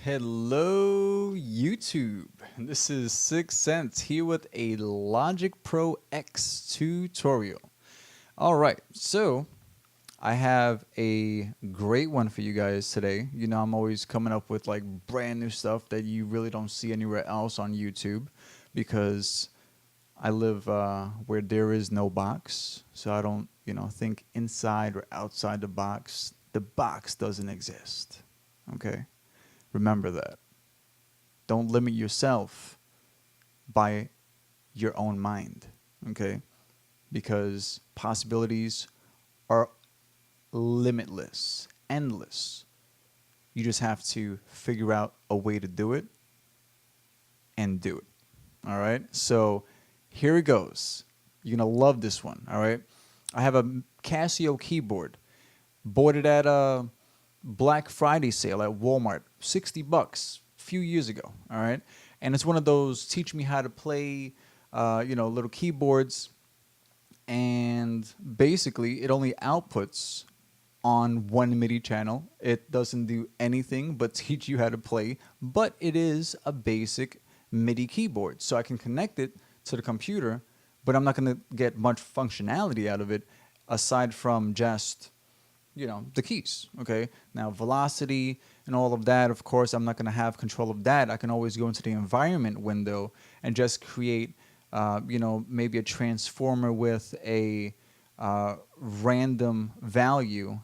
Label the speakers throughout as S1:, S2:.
S1: Hello YouTube, this is SenZei here with a Logic Pro X tutorial. Alright, so I have a great one for you guys today. You know, I'm always coming up with like brand new stuff that you really don't see anywhere else on YouTube because I live where there is no box, so I don't, think inside or outside the box. The box doesn't exist, okay? Remember that. Don't limit yourself by your own mind, okay? Because possibilities are limitless, endless. You just have to figure out a way to do it and do it. All right? So here it goes. You're going to love this one, all right? I have a Casio keyboard. Bought it at a Black Friday sale at Walmart, 60 bucks a few years ago, all right? And it's one of those teach me how to play, little keyboards. And basically, it only outputs on one MIDI channel. It doesn't do anything but teach you how to play, but it is a basic MIDI keyboard. So I can connect it to the computer, but I'm not going to get much functionality out of it aside from just the keys, okay? Now, velocity and all of that, of course, I'm not going to have control of that. I can always go into the environment window and just create, maybe a transformer with a random value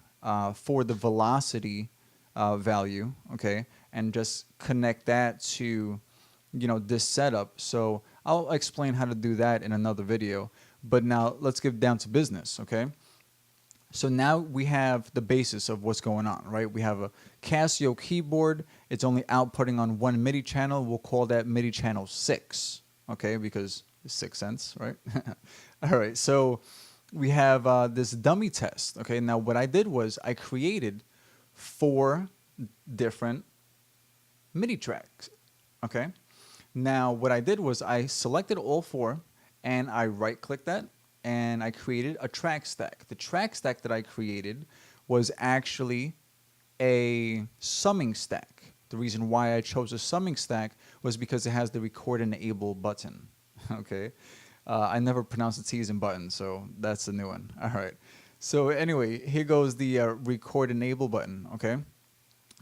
S1: for the velocity value, okay? And just connect that to, this setup. So I'll explain how to do that in another video. But now let's get down to business, okay? So now we have the basis of what's going on, right? We have a Casio keyboard. It's only outputting on one MIDI channel. We'll call that MIDI channel 6, okay? Because it's 6 cents, right? All right, so we have this dummy test, okay? Now what I did was I created 4 different MIDI tracks, okay? Now what I did was I selected all 4 and I right-clicked that and I created a track stack. The track stack that I created was actually a summing stack. The reason why I chose a summing stack was because it has the record enable button, okay? I never pronounced the T's in button, so that's a new one. All right. So anyway, here goes the record enable button, okay?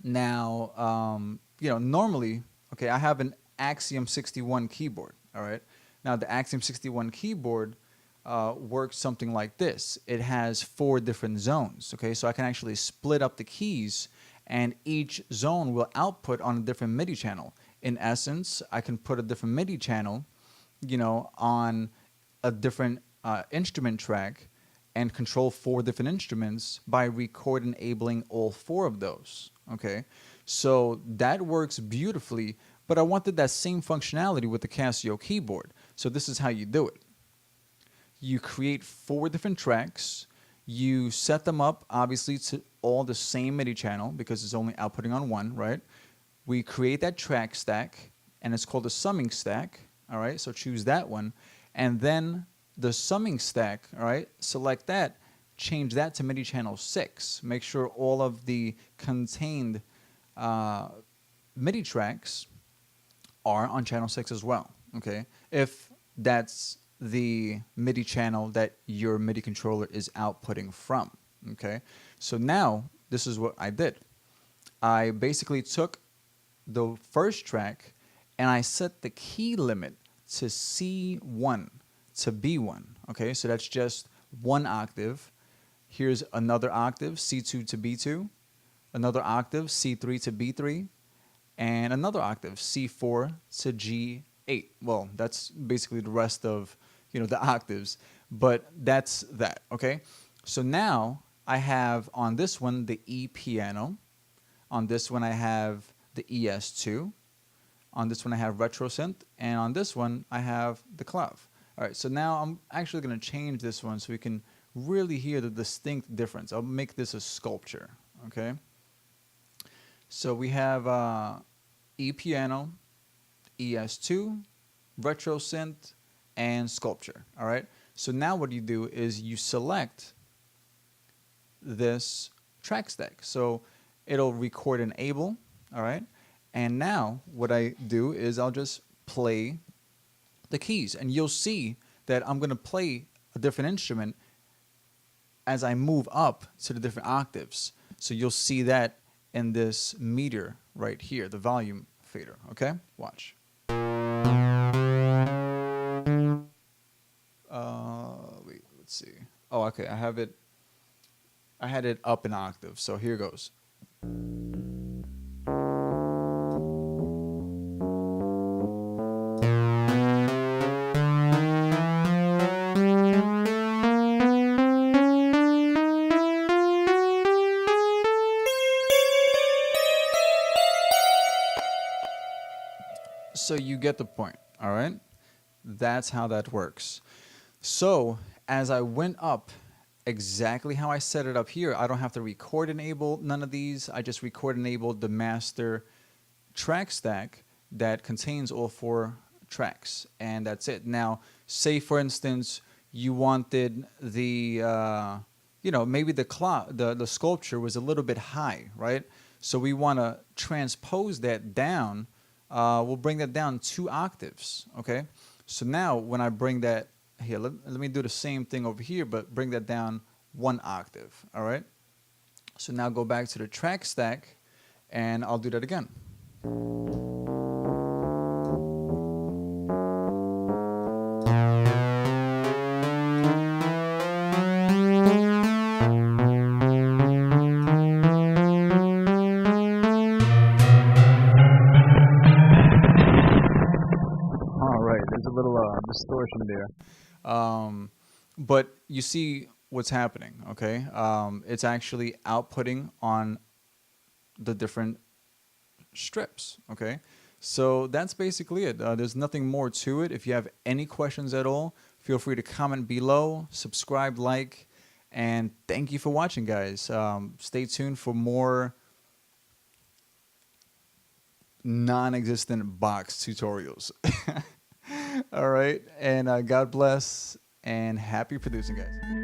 S1: Now, normally, okay, I have an Axiom 61 keyboard, all right? Now, the Axiom 61 keyboard works something like this. It has 4 different zones, okay? So I can actually split up the keys and each zone will output on a different MIDI channel. In essence, I can put a different MIDI channel, on a different instrument track and control 4 different instruments by record enabling all 4 of those, okay? So that works beautifully, but I wanted that same functionality with the Casio keyboard. So this is how you do it. You create 4 different tracks. You set them up, obviously, to all the same MIDI channel because it's only outputting on one, right? We create that track stack, and it's called a summing stack, all right? So choose that one. And then the summing stack, all right, select that, change that to MIDI channel 6. Make sure all of the contained MIDI tracks are on channel 6 as well, okay? If that's the MIDI channel that your MIDI controller is outputting from, okay? So now, this is what I did. I basically took the first track and I set the key limit to C1 to B1, okay? So that's just 1 octave. Here's another octave, C2 to B2, another octave, C3 to B3, and another octave, C4 to G8. Well, that's basically the rest of the octaves, but that's that, okay? So now I have on this one the E piano, on this one I have the ES2, on this one I have retro synth, and on this one I have the clav. All right, so now I'm actually going to change this one so we can really hear the distinct difference. I'll make this a sculpture, okay? So we have E piano, ES2, retro synth, and sculpture, all right? So now what you do is you select this track stack. So it'll record enable, all right? And now what I do is I'll just play the keys, and you'll see that I'm going to play a different instrument as I move up to the different octaves. So you'll see that in this meter right here, the volume fader. Okay, watch. Wait, let's see. Oh, okay, I had it up an octave, so here goes. So you get the point, all right? That's how that works. So as I went up exactly how I set it up here, I don't have to record enable none of these. I just record enabled the master track stack that contains all 4 tracks, and that's it. Now, say for instance, you wanted the, maybe the sculpture was a little bit high, right? So we want to transpose that down. We'll bring that down 2 octaves, okay? So now when I bring that here, let me do the same thing over here, but bring that down 1 octave, all right? So now go back to the track stack, and I'll do that again. There's a little distortion there. But you see what's happening, okay? It's actually outputting on the different strips, okay? So that's basically it. There's nothing more to it. If you have any questions at all, feel free to comment below, subscribe, like, and thank you for watching, guys. Stay tuned for more non-existent box tutorials. All right, and God bless, and happy producing, guys.